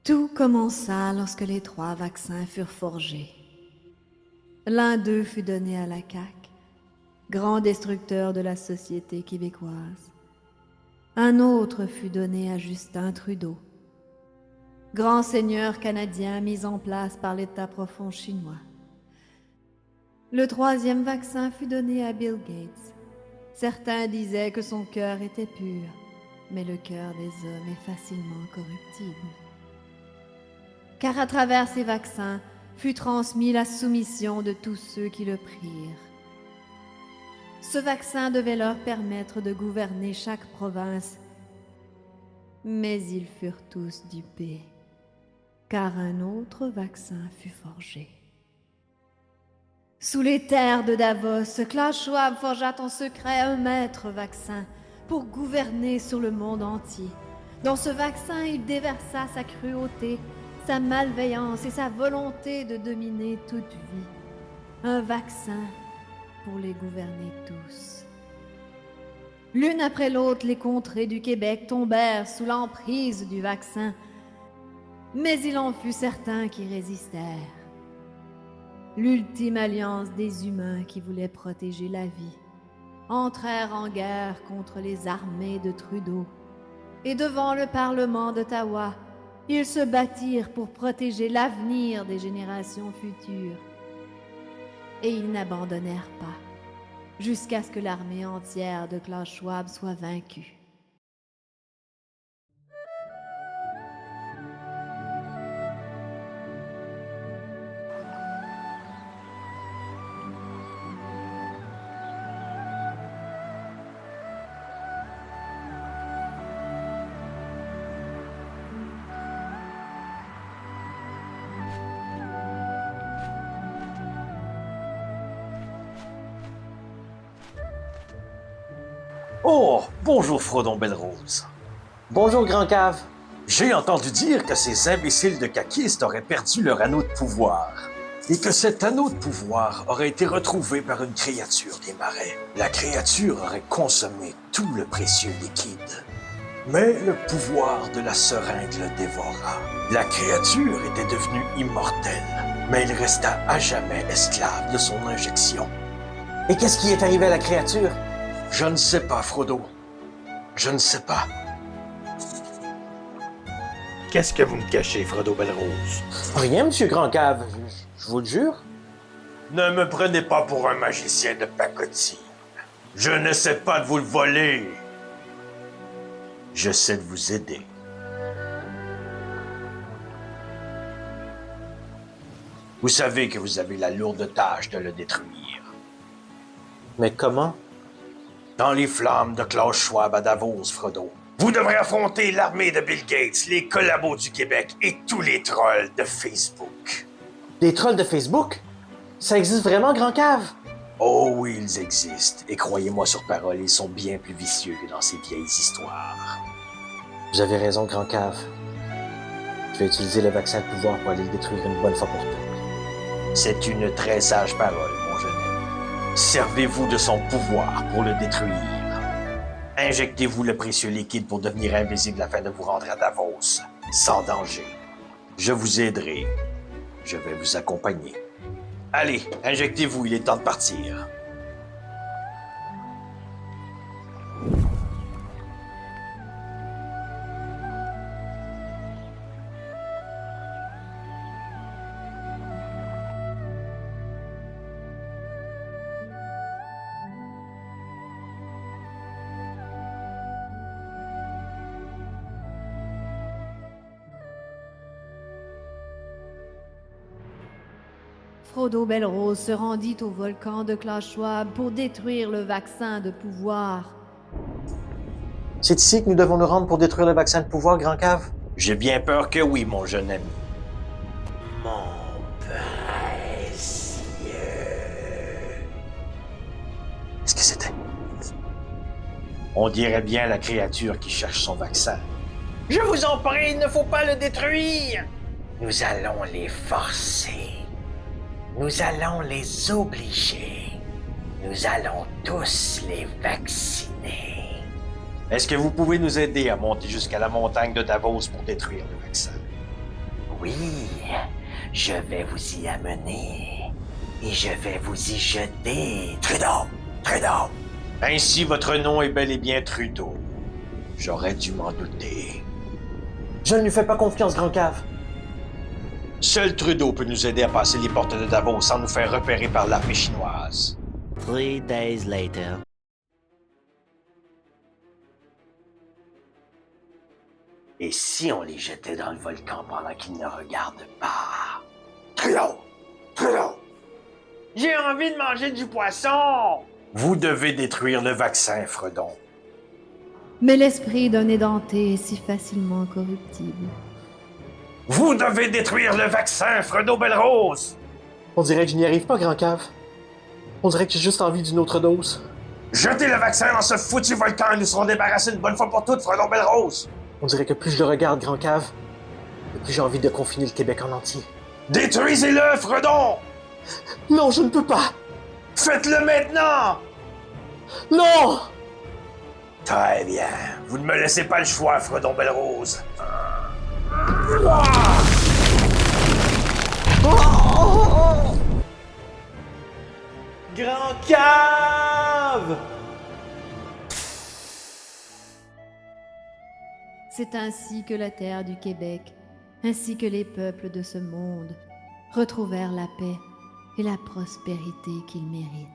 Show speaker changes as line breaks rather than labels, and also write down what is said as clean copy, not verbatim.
Tout commença lorsque les 3 vaccins furent forgés. L'un d'eux fut donné à la CAQ, grand destructeur de la société québécoise. Un autre fut donné à Justin Trudeau, grand seigneur canadien mis en place par l'État profond chinois. Le 3e vaccin fut donné à Bill Gates. Certains disaient que son cœur était pur, mais le cœur des hommes est facilement corruptible. Car à travers ces vaccins fut transmis la soumission de tous ceux qui le prirent. Ce vaccin devait leur permettre de gouverner chaque province, mais ils furent tous dupés, car un autre vaccin fut forgé. Sous les terres de Davos, Klaus Schwab forgea en secret un maître vaccin pour gouverner sur le monde entier. Dans ce vaccin, il déversa sa cruauté, sa malveillance et sa volonté de dominer toute vie. Un vaccin pour les gouverner tous. L'une après l'autre, les contrées du Québec tombèrent sous l'emprise du vaccin, mais il en fut certains qui résistèrent. L'ultime alliance des humains qui voulaient protéger la vie entrèrent en guerre contre les armées de Trudeau, et devant le Parlement d'Ottawa, ils se battirent pour protéger l'avenir des générations futures. Et ils n'abandonnèrent pas, jusqu'à ce que l'armée entière de Klaus Schwab soit vaincue.
Oh, bonjour Frodon Belle-Rose.
Bonjour, Grand Cave.
J'ai entendu dire que ces imbéciles de caquistes auraient perdu leur anneau de pouvoir. Et que cet anneau de pouvoir aurait été retrouvé par une créature des marais. La créature aurait consommé tout le précieux liquide. Mais le pouvoir de la seringue le dévora. La créature était devenue immortelle, mais il resta à jamais esclave de son injection.
Et qu'est-ce qui est arrivé à la créature?
Je ne sais pas, Frodo. Je ne sais pas. Qu'est-ce que vous me cachez, Frodo Belle-Rose?
Rien, Monsieur Grand Cave. Je vous le jure.
Ne me prenez pas pour un magicien de pacotille. Je ne sais pas de vous le voler. J'essaie de vous aider. Vous savez que vous avez la lourde tâche de le détruire.
Mais comment?
Dans les flammes de Klaus Schwab à Davos, Frodo. Vous devrez affronter l'armée de Bill Gates, les collabos du Québec et tous les trolls de Facebook.
Des trolls de Facebook? Ça existe vraiment, Grand Cave?
Oh oui, ils existent. Et croyez-moi sur parole, ils sont bien plus vicieux que dans ces vieilles histoires.
Vous avez raison, Grand Cave. Je vais utiliser le vaccin de pouvoir pour aller le détruire une bonne fois pour toutes.
C'est une très sage parole, mon jeune ami. Servez-vous de son pouvoir pour le détruire. Injectez-vous le précieux liquide pour devenir invisible afin de vous rendre à Davos, sans danger. Je vous aiderai. Je vais vous accompagner. Allez, injectez-vous, il est temps de partir.
Frodo Belle-Rose se rendit au volcan de Klaus Schwab pour détruire le vaccin de pouvoir.
C'est ici que nous devons nous rendre pour détruire le vaccin de pouvoir, Grand Cave?
J'ai bien peur que oui, mon jeune ami.
Mon précieux.
Qu'est-ce que c'était? On dirait bien la créature qui cherche son vaccin.
Je vous en prie, il ne faut pas le détruire. Nous allons les forcer. Nous allons les obliger. Nous allons tous les vacciner.
Est-ce que vous pouvez nous aider à monter jusqu'à la montagne de Davos pour détruire le vaccin?
Oui, je vais vous y amener. Et je vais vous y jeter. Trudeau! Trudeau!
Ainsi, votre nom est bel et bien Trudeau. J'aurais dû m'en douter.
Je ne lui fais pas confiance, Grand Cave.
Seul Trudeau peut nous aider à passer les portes de Davos sans nous faire repérer par l'armée chinoise.
3 days later.
Et si on les jetait dans le volcan pendant qu'ils ne regardent pas? Trudeau! Trudeau! J'ai envie de manger du poisson!
Vous devez détruire le vaccin, Fredon.
Mais l'esprit d'un édenté est si facilement corruptible.
Vous devez détruire le vaccin, Fredon Belrose!
On dirait que je n'y arrive pas, Grand Cave. On dirait que j'ai juste envie d'une autre dose.
Jetez le vaccin dans ce foutu volcan et nous serons débarrassés une bonne fois pour toutes, Fredon Belrose!
On dirait que plus je le regarde, Grand Cave, et plus j'ai envie de confiner le Québec en entier.
Détruisez-le, Fredon!
Non, je ne peux pas!
Faites-le maintenant!
Non!
Très bien. Vous ne me laissez pas le choix, Fredon Belrose.
Grand Cave!
C'est ainsi que la terre du Québec, ainsi que les peuples de ce monde, retrouvèrent la paix et la prospérité qu'ils méritent.